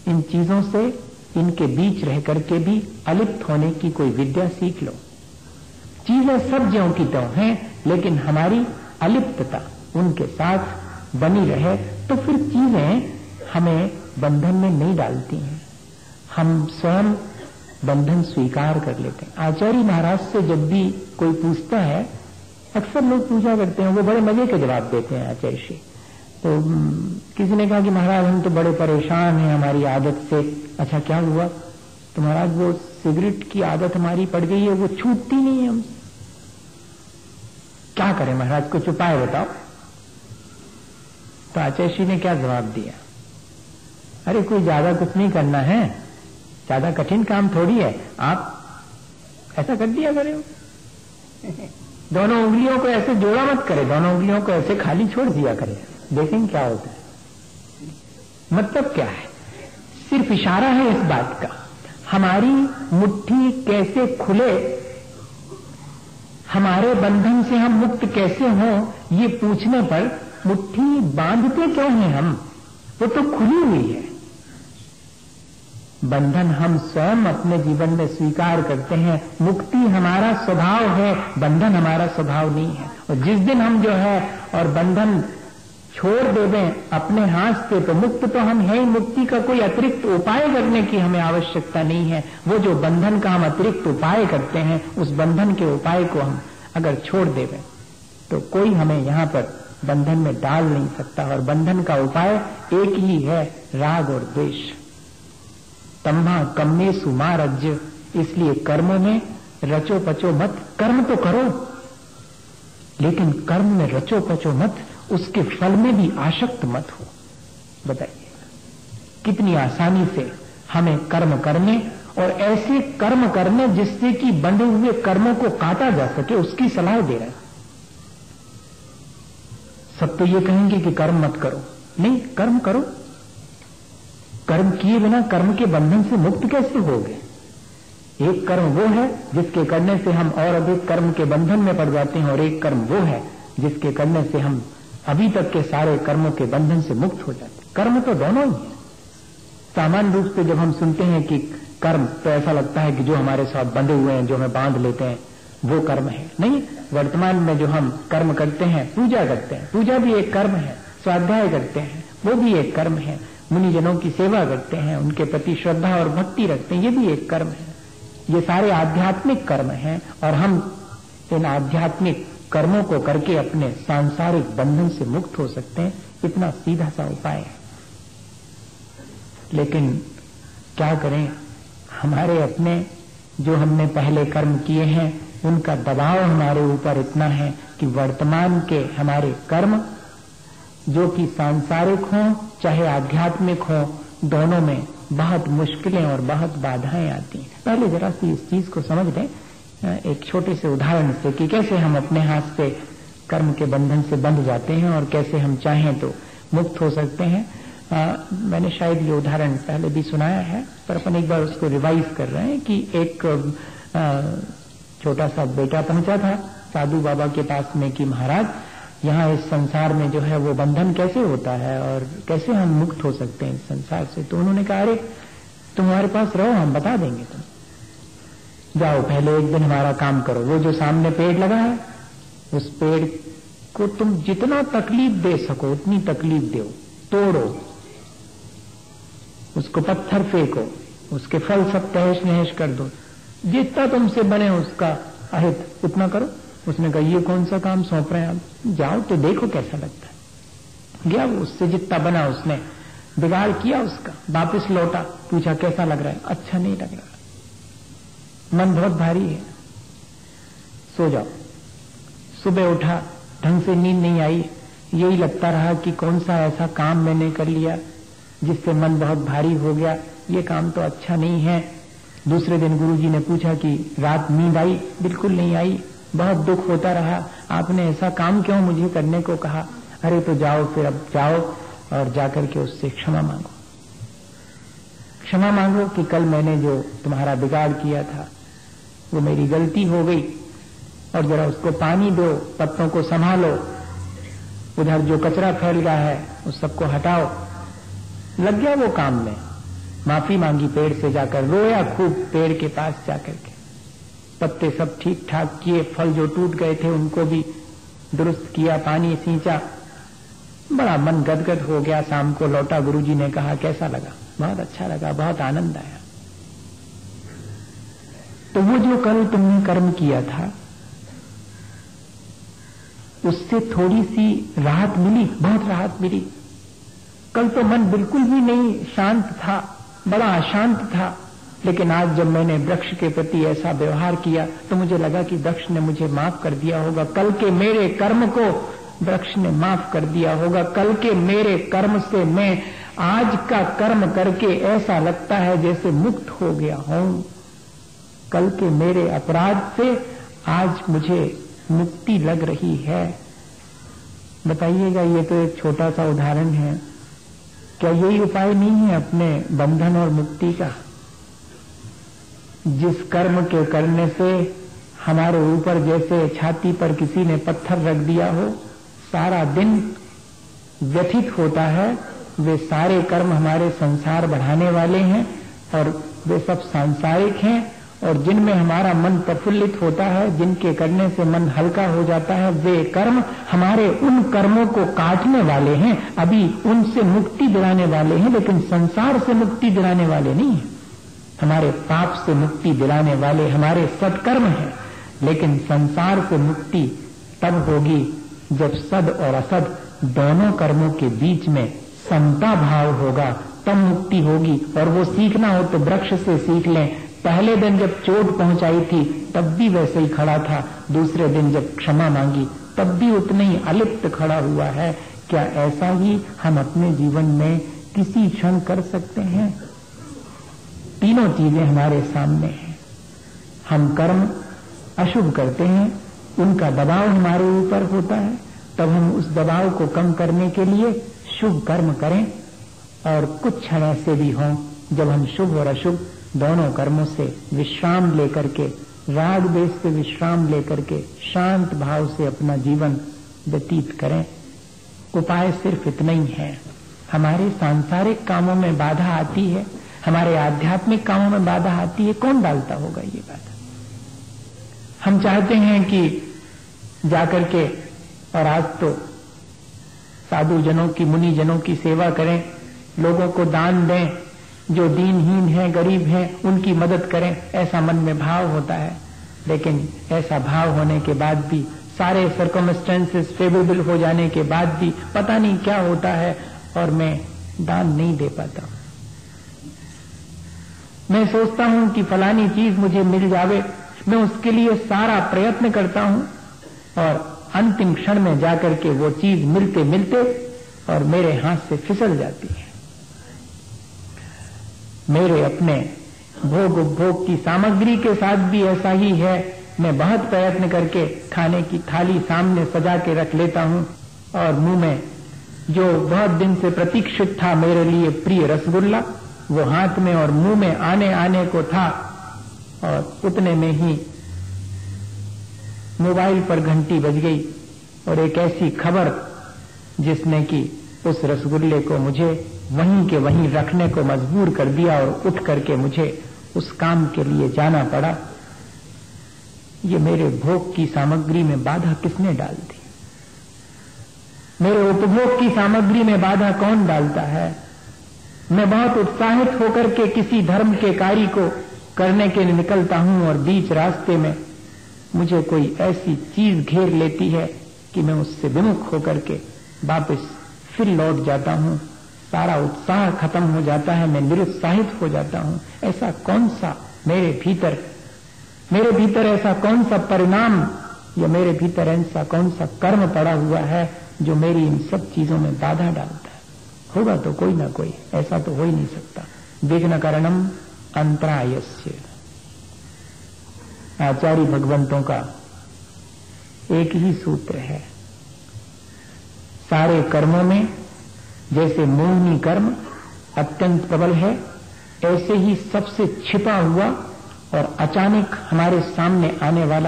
इन चीजों से, इनके बीच रह करके भी अलिप्त होने की कोई विद्या सीख लो। चीजें सब ज्यों की त्यों हैं, लेकिन हमारी अलिप्तता उनके साथ बनी रहे तो फिर चीजें हमें बंधन में नहीं डालती हैं, हम स्वयं बंधन स्वीकार कर लेते हैं। आचार्य महाराज से जब भी कोई पूछता है, अक्सर लोग पूछा करते हैं, वो बड़े मजे के जवाब देते हैं आचार्य श्री। तो किसी ने कहा कि महाराज हम तो बड़े परेशान हैं हमारी आदत से। अच्छा क्या हुआ? तो महाराज वो सिगरेट की आदत हमारी पड़ गई है, वो छूटती नहीं है हमसे। क्या करें महाराज, कुछ उपाय बताओ। तो आचार्य श्री ने क्या जवाब दिया? अरे कोई ज्यादा कुछ नहीं करना है, ज्यादा कठिन काम थोड़ी है, आप ऐसा कर दिया करें, दोनों उंगलियों को ऐसे जोड़ा मत करें, दोनों उंगलियों को ऐसे खाली छोड़ दिया करें, देखेंगे क्या होता है। मतलब क्या है? सिर्फ इशारा है इस बात का, हमारी मुट्ठी कैसे खुले, हमारे बंधन से हम मुक्त कैसे हों, ये पूछने पर मुट्ठी बांधते क्यों हैं हम? वो तो खुली हुई है। बंधन हम स्वयं अपने जीवन में स्वीकार करते हैं, मुक्ति हमारा स्वभाव है, बंधन हमारा स्वभाव नहीं है। और जिस दिन हम जो है और बंधन छोड़ देवें अपने हाथ से, तो मुक्त तो हम है ही, मुक्ति का कोई अतिरिक्त उपाय करने की हमें आवश्यकता नहीं है। वो जो बंधन का हम अतिरिक्त उपाय करते हैं, उस बंधन के उपाय को हम अगर छोड़ देवें तो कोई हमें यहां पर बंधन में डाल नहीं सकता। और बंधन का उपाय एक ही है, राग और द्वेष। तम्मा कम्मेसु मा रज्य, इसलिए कर्मों में रचो पचो मत। कर्म तो करो, लेकिन कर्म में रचो पचो मत, उसके फल में भी आसक्त मत हो। बताइए कितनी आसानी से हमें कर्म करने और ऐसे कर्म करने जिससे कि बंधे हुए कर्मों को काटा जा सके, उसकी सलाह दे रहा है। सब तो ये कहेंगे कि कर्म मत करो, नहीं, कर्म करो। कर्म किए बिना कर्म के बंधन से मुक्त कैसे होगे? एक कर्म वो है जिसके करने से हम और अधिक कर्म के बंधन में पड़ जाते हैं, और एक कर्म वो है जिसके करने से हम अभी तक के सारे कर्मों के बंधन से मुक्त हो जाते हैं। कर्म तो दोनों ही है। सामान्य रूप से जब हम सुनते हैं कि कर्म, तो ऐसा लगता है कि जो हमारे साथ बंधे हुए हैं, जो हमें बांध लेते हैं, वो कर्म है। नहीं, वर्तमान में जो हम कर्म करते हैं, पूजा करते हैं, पूजा भी एक कर्म है। स्वाध्याय करते हैं, वो भी एक कर्म है। मुनिजनों की सेवा करते हैं, उनके प्रति श्रद्धा और भक्ति रखते हैं, ये भी एक कर्म है। ये सारे आध्यात्मिक कर्म हैं, और हम इन आध्यात्मिक कर्मों को करके अपने सांसारिक बंधन से मुक्त हो सकते हैं। इतना सीधा सा उपाय है। लेकिन क्या करें, हमारे अपने जो हमने पहले कर्म किए हैं, उनका दबाव हमारे ऊपर इतना है कि वर्तमान के हमारे कर्म, जो कि सांसारिक हों चाहे आध्यात्मिक हों, दोनों में बहुत मुश्किलें और बहुत बाधाएं आती हैं। पहले जरा सी इस चीज को समझ लें एक छोटे से उदाहरण से, कि कैसे हम अपने हाथ से कर्म के बंधन से बंध जाते हैं और कैसे हम चाहें तो मुक्त हो सकते हैं। मैंने शायद ये उदाहरण पहले भी सुनाया है, पर अपन एक बार उसको रिवाइज कर रहे हैं कि एक छोटा सा बेटा पहुंचा था साधु बाबा के पास में कि महाराज, यहाँ इस संसार में जो है वो बंधन कैसे होता है और कैसे हम मुक्त हो सकते हैं इस संसार से। तो उन्होंने कहा, अरे तुम हमारे पास रहो, हम बता देंगे। तुम जाओ, पहले एक दिन हमारा काम करो। वो जो सामने पेड़ लगा है, उस पेड़ को तुम जितना तकलीफ दे सको उतनी तकलीफ दो, तोड़ो, उसको पत्थर फेंको, उसके फल सब तहस नहस कर दो, जितना तुमसे बने उसका अहित उतना करो। उसने कहा, ये कौन सा काम सौंप रहे हैं आप, जाओ तो देखो कैसा लगता है। गया, वो उससे जितना बना उसने बिगाड़ किया उसका, वापिस लौटा, पूछा कैसा लग रहा है, अच्छा नहीं लग रहा, मन बहुत भारी है, सो जाओ। सुबह उठा, ढंग से नींद नहीं आई, यही लगता रहा कि कौन सा ऐसा काम मैंने कर लिया जिससे मन बहुत भारी हो गया, ये काम तो अच्छा नहीं है। दूसरे दिन गुरुजी ने पूछा कि रात नींद आई? बिल्कुल नहीं आई, बहुत दुख होता रहा, आपने ऐसा काम क्यों मुझे करने को कहा? अरे तो जाओ, फिर अब जाओ और जाकर के उससे क्षमा मांगो। क्षमा मांगो कि कल मैंने जो तुम्हारा बिगाड़ किया था वो मेरी गलती हो गई, और जरा उसको पानी दो, पत्तों को संभालो, उधर जो कचरा फैल गया है उस सबको हटाओ। लग गया वो काम में, माफी मांगी पेड़ से जाकर, रोया खूब पेड़ के पास जाकर के, पत्ते सब ठीक ठाक किए, फल जो टूट गए थे उनको भी दुरुस्त किया, पानी सींचा, बड़ा मन गदगद हो गया। शाम को लौटा, गुरुजी ने कहा कैसा लगा? बहुत अच्छा लगा, बहुत आनंद आया। तो वो जो कल तुमने कर्म किया था उससे थोड़ी सी राहत मिली, बहुत राहत मिली। कल तो मन बिल्कुल भी नहीं शांत था, बड़ा अशांत था, लेकिन आज जब मैंने वृक्ष के प्रति ऐसा व्यवहार किया तो मुझे लगा कि वृक्ष ने मुझे माफ कर दिया होगा, कल के मेरे कर्म को वृक्ष ने माफ कर दिया होगा। कल के मेरे कर्म से मैं आज का कर्म करके ऐसा लगता है जैसे मुक्त हो गया हूं। कल के मेरे अपराध से आज मुझे मुक्ति लग रही है। बताइएगा, ये तो एक छोटा सा उदाहरण है, क्या यही उपाय नहीं है अपने बंधन और मुक्ति का? जिस कर्म के करने से हमारे ऊपर जैसे छाती पर किसी ने पत्थर रख दिया हो, सारा दिन व्यथित होता है, वे सारे कर्म हमारे संसार बढ़ाने वाले हैं और वे सब सांसारिक हैं। और जिनमें हमारा मन प्रफुल्लित होता है, जिनके करने से मन हल्का हो जाता है, वे कर्म हमारे उन कर्मों को काटने वाले हैं, अभी उनसे मुक्ति दिलाने वाले हैं, लेकिन संसार से मुक्ति दिलाने वाले नहीं है। हमारे पाप से मुक्ति दिलाने वाले हमारे सत्कर्म हैं, लेकिन संसार से मुक्ति तब होगी जब सद और असद दोनों कर्मों के बीच में समता भाव होगा, तब मुक्ति होगी। और वो सीखना हो तो वृक्ष से सीख लें। पहले दिन जब चोट पहुंचाई थी तब भी वैसे ही खड़ा था, दूसरे दिन जब क्षमा मांगी तब भी उतना ही अलिप्त खड़ा हुआ है। क्या ऐसा ही हम अपने जीवन में किसी क्षण कर सकते हैं? तीनों चीजें हमारे सामने हैं। हम कर्म अशुभ करते हैं, उनका दबाव हमारे ऊपर होता है, तब हम उस दबाव को कम करने के लिए शुभ कर्म करें। और कुछ क्षण ऐसे भी हों जब हम शुभ और अशुभ दोनों कर्मों से विश्राम लेकर के, राग देश से विश्राम लेकर के शांत भाव से अपना जीवन व्यतीत करें। उपाय सिर्फ इतना ही है। हमारे सांसारिक कामों में बाधा आती है, हमारे आध्यात्मिक कामों में बाधा आती है, कौन डालता होगा ये बाधा? हम चाहते हैं कि जाकर के, और आज तो साधु जनों की, मुनि जनों की सेवा करें, लोगों को दान दें, जो दीनहीन हैं, गरीब हैं, उनकी मदद करें, ऐसा मन में भाव होता है। लेकिन ऐसा भाव होने के बाद भी, सारे सर्कमस्टेंसेस फेवरेबल हो जाने के बाद भी पता नहीं क्या होता है और मैं दान नहीं दे पाता। मैं सोचता हूं कि फलानी चीज मुझे मिल जावे, मैं उसके लिए सारा प्रयत्न करता हूं और अंतिम क्षण में जाकर के वो चीज मिलते मिलते और मेरे हाथ से फिसल जाती है। मेरे अपने भोग उपभोग की सामग्री के साथ भी ऐसा ही है। मैं बहुत प्रयत्न करके खाने की थाली सामने सजा के रख लेता हूं और मुंह में जो बहुत दिन से प्रतीक्षित था मेरे लिए प्रिय रसगुल्ला, वो हाथ में और मुंह में आने आने को था, और उतने में ही मोबाइल पर घंटी बज गई और एक ऐसी खबर जिसने कि उस रसगुल्ले को मुझे वहीं के वहीं रखने को मजबूर कर दिया और उठ करके मुझे उस काम के लिए जाना पड़ा। ये मेरे भोग की सामग्री में बाधा किसने डाल दी? मेरे उपभोग की सामग्री में बाधा कौन डालता है? मैं बहुत उत्साहित होकर के किसी धर्म के कार्य को करने के लिए निकलता हूं और बीच रास्ते में मुझे कोई ऐसी चीज घेर लेती है कि मैं उससे विमुख होकर के वापस फिर लौट जाता हूं। सारा उत्साह खत्म हो जाता है, मैं निरुत्साहित हो जाता हूं। ऐसा कौन सा मेरे भीतर ऐसा कौन सा परिणाम या मेरे भीतर ऐसा कौन सा कर्म पड़ा हुआ है जो मेरी इन सब चीजों में बाधा डालता है? होगा तो कोई ना कोई, ऐसा तो हो ही नहीं सकता। विघ्न कारणम अंतरायस्य। आचार्य भगवंतों का एक ही सूत्र है। सारे कर्मों में जैसे मोहिनी कर्म अत्यंत प्रबल है, ऐसे ही सबसे छिपा हुआ और अचानक हमारे सामने आने वाला